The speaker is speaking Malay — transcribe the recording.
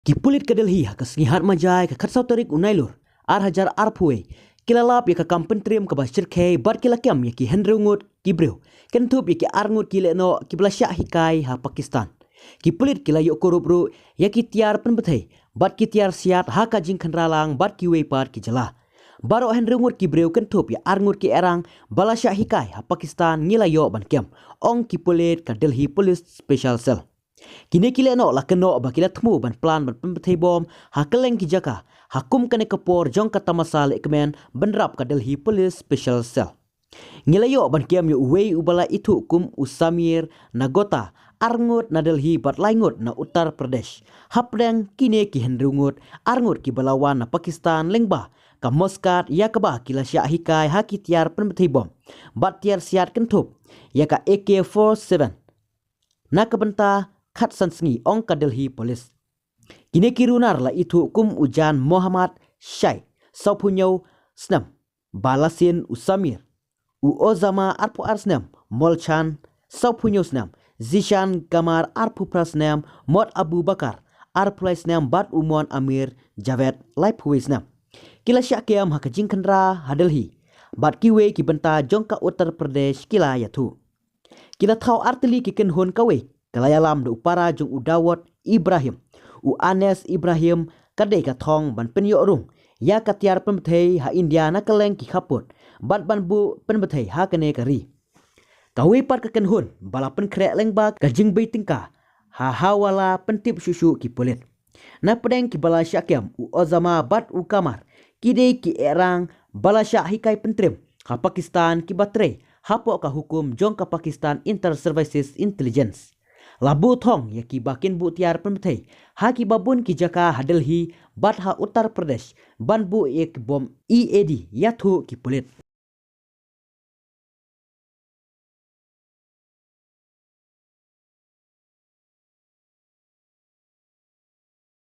Kipulit ke Delhi ha kesngihat majai ke khatsau tarik unailur ar hajar arpue kilalap ya ke kampen trim ke basir ke bar kilakiam ya ki hendrungut kibreu kentup ya ki arngut kileno kiblasya hikai ha Pakistan kipulit kilayo korubru ya ki tiar penbethai bat ki tiar siat ha ka jing khanralang bat ki wepat ki jala baro hendrungut kibreu kentup ya arngut ki erang balasya hikai ha Pakistan ngilayo ban kem ong kipulit ke Delhi Police Special Cell. Kini kile no la keno ba kila temu ban plan ban pembethai bom ha keleng ki jaka hakum kane kapor jong kata masal ekmen benrap ka Delhi Police Special Cell. Ngilayo ban kiam yu wei ubala itu kum Usamir Nagota arngut na Delhi bat laingut na Uttar Pradesh hapdeng kine ki hendrungut arngut ki balawan na Pakistan lengba ka Muscat ya ka ba kila sya hikai ha ki tiar pembethai bom bat tiar siat kentup ya ka AK-47 na kabenta khat sansngi ong ka Delhi Police. Kini kirunar la itu kum ujan Muhammad Syai saupunyau snam balasin Usamir u Ozama arpu arsnam Molchan saupunyau snam Zishan Gamar arpu prasnam Mod Abu Bakar arpu snam bat umon Amir Javed laipu snam kila syakiam hakajing khandra ha Delhi bat kiwe ki benta jongka Uttar Pradesh kila yatu kila thau arteli ki ken hon kawe kalayalam do upara jong udawat Ibrahim u Anes Ibrahim kadai ka thong ban penyo rung ya katiar pembethai ha India na kaleng ki khaput bat ban bu pembethai ha kane kari kawe par ka ken hon bala pen krek lengba ka jing bei tingka ha hawala pentip susu ki polit na pedeng ki bala syakiam u Ozama bat u Kamar kidei ki erang bala syak hikai pentrim ha Pakistan ki batre hapok ka hukum jong ka Pakistan Inter Services Intelligence labu thong ya ki bakin bu tiar pembethai ha ki babun ki jaka ha Delhi bat ha Uttar Pradesh ban bu ek bom EAD ya thu ki polit